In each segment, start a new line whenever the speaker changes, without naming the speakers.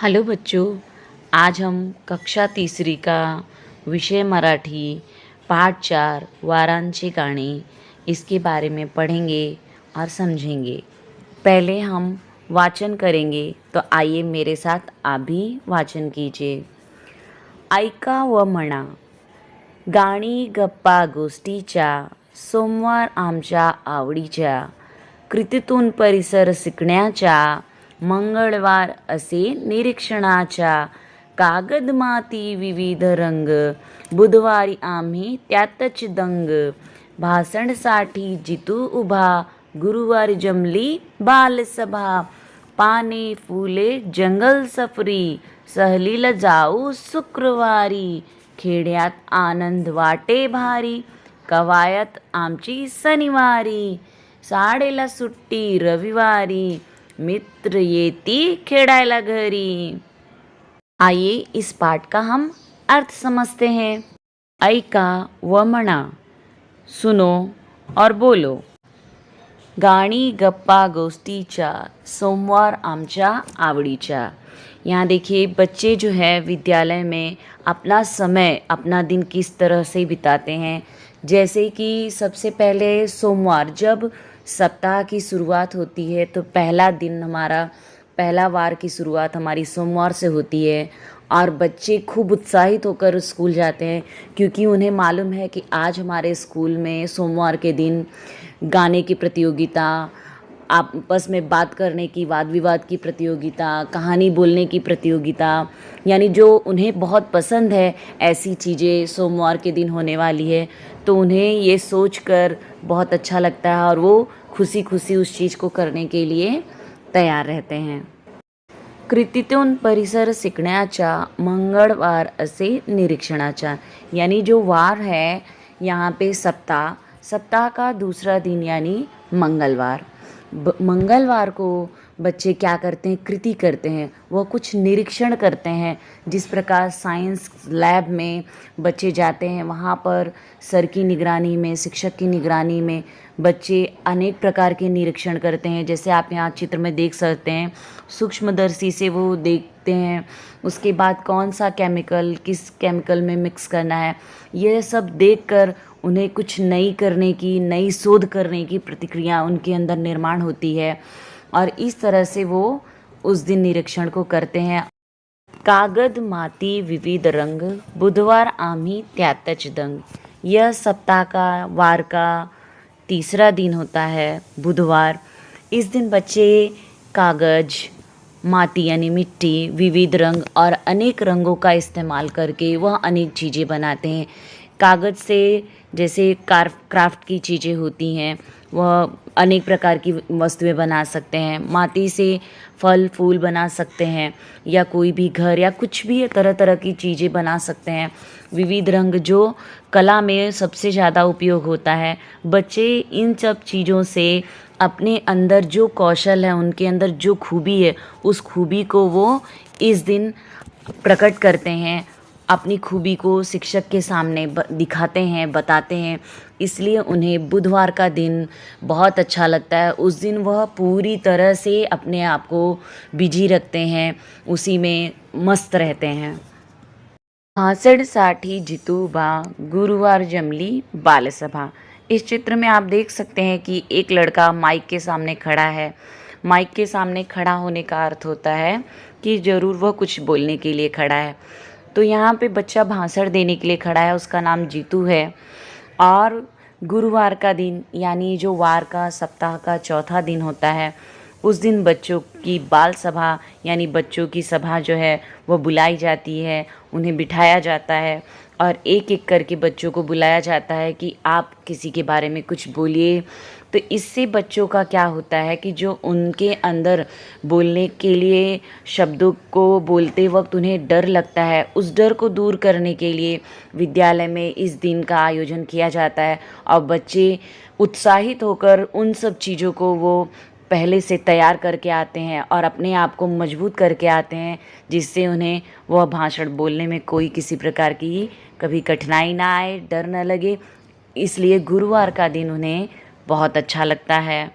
Hello बच्चों। आज हम कक्षा तीसरी का विषय मराठी पाठ 4 वारांची गाणे इसके बारे में पढ़ेंगे और समझेंगे। पहले हम वाचन करेंगे, तो आइए मेरे साथ आप भी वाचन कीजिए। ऐका व म्हणा, गाणी गप्पा गोष्टीच्या, सोमवार आमच्या आवडीच्या, कृतीतून परिसर शिकण्याच्या, मंगळवार असे निरीक्षणाच्या, कागद माती विविध रंग, बुधवारी आम्ही त्यातच दंग, भाषणसाठी जितू उभा, गुरुवारी जमली बालसभा, पाने फुले जंगल सफरी, सहलीला जाऊ शुक्रवारी, खेड्यात आनंद वाटे भारी, कवायत आमची शनिवारी, शाळेला सुट्टी रविवारी, मित्र येती खेळायला घरी। आइए इस पाठ का हम अर्थ समझते हैं। ऐका व म्हणा, सुनो और बोलो। गाणी गप्पा गोष्टीच्या, सोमवार आमच्या आवडीच्या। यहाँ देखिए बच्चे जो है विद्यालय में अपना समय अपना दिन किस तरह से बिताते हैं। जैसे कि सबसे पहले सोमवार, जब सप्ताह की शुरुआत होती है तो पहला वार की शुरुआत हमारी सोमवार से होती है और बच्चे खूब उत्साहित होकर स्कूल जाते हैं, क्योंकि उन्हें मालूम है कि आज हमारे स्कूल में सोमवार के दिन गाने की प्रतियोगिता, आपस में बात करने की, वाद विवाद की प्रतियोगिता, कहानी बोलने की प्रतियोगिता, यानी जो उन्हें बहुत पसंद है ऐसी चीज़ें सोमवार के दिन होने वाली है। तो उन्हें ये सोचकर बहुत अच्छा लगता है और वो खुशी खुशी उस चीज़ को करने के लिए तैयार रहते हैं। कृतीतून परिसर शिकण्याच्या, मंगळवार असे निरीक्षणाच्या, यानी जो वार है यहाँ पे सप्ताह का दूसरा दिन यानी मंगलवार। मंगलवार को बच्चे क्या करते हैं, कृति करते हैं, वह कुछ निरीक्षण करते हैं। जिस प्रकार साइंस लैब में बच्चे जाते हैं, वहाँ पर सर की निगरानी में, शिक्षक की निगरानी में बच्चे अनेक प्रकार के निरीक्षण करते हैं। जैसे आप यहाँ चित्र में देख सकते हैं, सूक्ष्मदर्शी से वो देखते हैं, उसके बाद कौन सा केमिकल किस केमिकल में मिक्स करना है, ये सब देखकर उन्हें कुछ नई शोध करने की प्रतिक्रिया उनके अंदर निर्माण होती है और इस तरह से वो उस दिन निरीक्षण को करते हैं। कागद माती विविध रंग, बुधवार आम्ही त्यातच दंग। यह सप्ताह का वार का तीसरा दिन होता है, बुधवार। इस दिन बच्चे कागज, माटी यानी मिट्टी, विविध रंग और अनेक रंगों का इस्तेमाल करके वह अनेक चीज़ें बनाते हैं। कागज़ से जैसे क्राफ्ट की चीज़ें होती हैं, वह अनेक प्रकार की वस्तुएं बना सकते हैं। माटी से फल फूल बना सकते हैं या कोई भी घर या कुछ भी तरह तरह की चीज़ें बना सकते हैं। विविध रंग जो कला में सबसे ज़्यादा उपयोग होता है, बच्चे इन सब चीज़ों से अपने अंदर जो कौशल है, उनके अंदर जो खूबी है, उस खूबी को वो इस दिन प्रकट करते हैं, अपनी खूबी को शिक्षक के सामने दिखाते हैं, बताते हैं। इसलिए उन्हें बुधवार का दिन बहुत अच्छा लगता है। उस दिन वह पूरी तरह से अपने आप को बिजी रखते हैं, उसी में मस्त रहते हैं। भाषणसाठी जितूबा, गुरुवार जमली बालसभा। इस चित्र में आप देख सकते हैं कि एक लड़का माइक के सामने खड़ा है। माइक के सामने खड़ा होने का अर्थ होता है कि ज़रूर वह कुछ बोलने के लिए खड़ा है। तो यहाँ पे बच्चा भाषण देने के लिए खड़ा है, उसका नाम जीतू है। और गुरुवार का दिन यानी जो वार का सप्ताह का चौथा दिन होता है, उस दिन बच्चों की बाल सभा यानी बच्चों की सभा जो है वो बुलाई जाती है, उन्हें बिठाया जाता है और एक एक करके बच्चों को बुलाया जाता है कि आप किसी के बारे में कुछ बोलिए। तो इससे बच्चों का क्या होता है कि जो उनके अंदर बोलने के लिए शब्दों को बोलते वक्त उन्हें डर लगता है, उस डर को दूर करने के लिए विद्यालय में इस दिन का आयोजन किया जाता है और बच्चे उत्साहित होकर उन सब चीज़ों को वो पहले से तैयार करके आते हैं और अपने आप को मजबूत करके आते हैं, जिससे उन्हें वह भाषण बोलने में कोई किसी प्रकार की कभी कठिनाई ना आए, डर न लगे। इसलिए गुरुवार का दिन उन्हें बहुत अच्छा लगता है।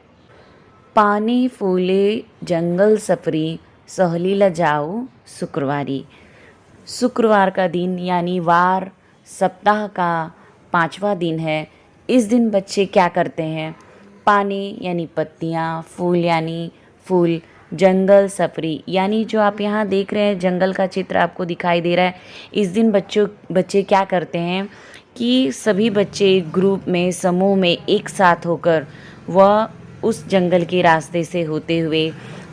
पाने फूले जंगल सफरी, सहलीला जाओ शुक्रवारी। शुक्रवार का दिन यानी वार सप्ताह का 5वां दिन है। इस दिन बच्चे क्या करते हैं? पानी यानी पत्तियाँ, फूल यानी फूल, जंगल सफरी यानी जो आप यहाँ देख रहे हैं जंगल का चित्र आपको दिखाई दे रहा है। इस दिन बच्चे क्या करते हैं कि सभी बच्चे ग्रुप में, समूह में एक साथ होकर वह उस जंगल के रास्ते से होते हुए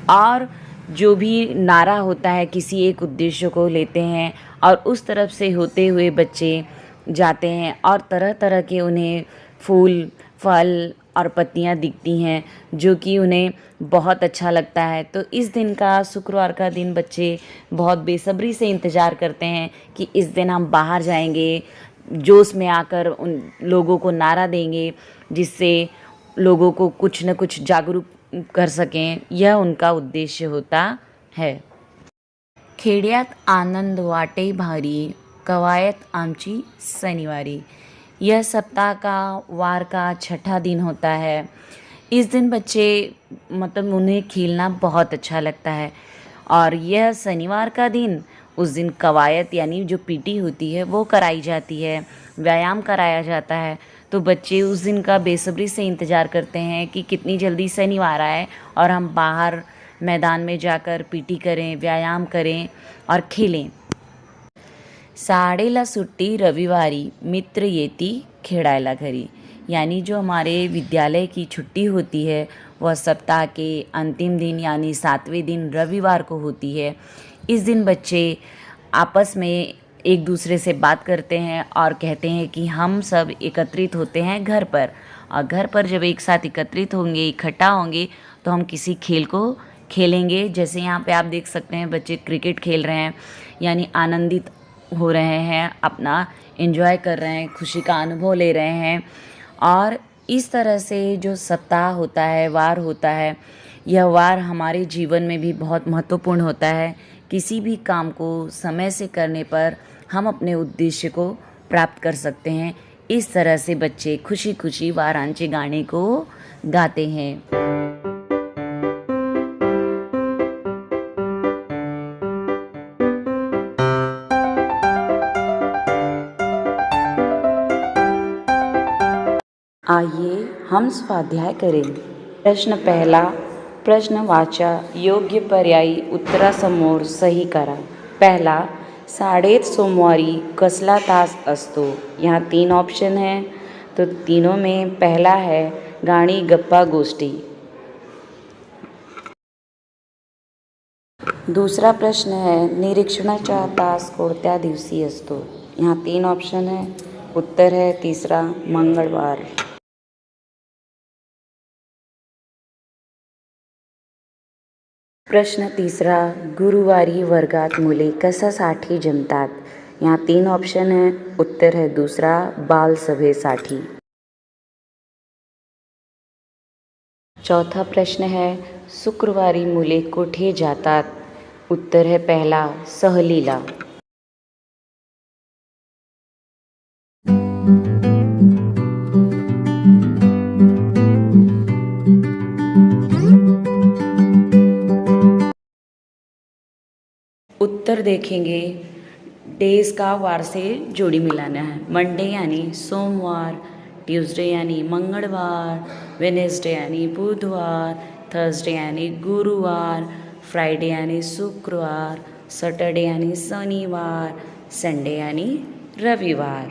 और जो भी नारा होता है किसी एक उद्देश्य को लेते हैं और उस तरफ से होते हुए बच्चे जाते हैं और तरह तरह के उन्हें फूल, फल और पत्तियाँ दिखती हैं जो कि उन्हें बहुत अच्छा लगता है। तो इस दिन का, शुक्रवार का दिन बच्चे बहुत बेसब्री से इंतज़ार करते हैं कि इस दिन हम बाहर जाएंगे, जोश में आकर उन लोगों को नारा देंगे जिससे लोगों को कुछ न कुछ जागरूक कर सकें। यह उनका उद्देश्य होता है। खेड्यात आनंद वाटे भारी, कवायत आमची शनिवारी। यह सप्ताह का वार का छठा दिन होता है। इस दिन बच्चे मतलब उन्हें खेलना बहुत अच्छा लगता है और यह शनिवार का दिन, उस दिन कवायत यानी जो पीटी होती है वो कराई जाती है, व्यायाम कराया जाता है। तो बच्चे उस दिन का बेसब्री से इंतज़ार करते हैं कि कितनी जल्दी शनिवार आए और हम बाहर मैदान में जाकर पीटी करें, व्यायाम करें और खेलें। शाळेला सुट्टी रविवारी, मित्र येती खेळायला घरी। यानी जो हमारे विद्यालय की छुट्टी होती है वह सप्ताह के अंतिम दिन यानी 7वें दिन रविवार को होती है। इस दिन बच्चे आपस में एक दूसरे से बात करते हैं और कहते हैं कि हम सब एकत्रित होते हैं घर पर, और घर पर जब एक साथ एकत्रित होंगे, इकट्ठा होंगे तो हम किसी खेल को खेलेंगे। जैसे यहाँ पे आप देख सकते हैं बच्चे क्रिकेट खेल रहे हैं यानी आनंदित हो रहे हैं, अपना एंजॉय कर रहे हैं, खुशी का अनुभव ले रहे हैं। और इस तरह से जो सप्ताह होता है, वार होता है, यह वार हमारे जीवन में भी बहुत महत्वपूर्ण होता है। किसी भी काम को समय से करने पर हम अपने उद्देश्य को प्राप्त कर सकते हैं। इस तरह से बच्चे खुशी खुशी वारांची गाने को गाते हैं। आइए हम स्वाध्याय करें। प्रश्न पहला, प्रश्न वाचा, योग्य पर्यायी उत्तरासमोर सही करा। पहला, शाळेत सोमवारी कसला तास असतो? यहाँ 3 ऑप्शन हैं, तो तीनों में पहला है गाणी गप्पा गोष्टी। दूसरा प्रश्न है निरीक्षणाचा तास कोणत्या दिवशी असतो? यहाँ 3 ऑप्शन है, उत्तर है तीसरा मंगळवार। प्रश्न तीसरा, गुरुवारी वर्गात मुले कशासाठी जमतात? यहाँ 3 ऑप्शन है, उत्तर है दूसरा बालसभेसाठी। चौथा प्रश्न है शुक्रवारी मुले कुठे जातात? उत्तर है पहला सहलीला। उत्तर देखेंगे, डेज का वार से जोड़ी मिलाना है। मंडे यानी सोमवार, ट्यूसडे यानी मंगलवार, वेनेसडे यानी बुधवार, थर्सडे यानी गुरुवार, फ्राइडे यानी शुक्रवार, सैटरडे यानी शनिवार, संडे यानी रविवार।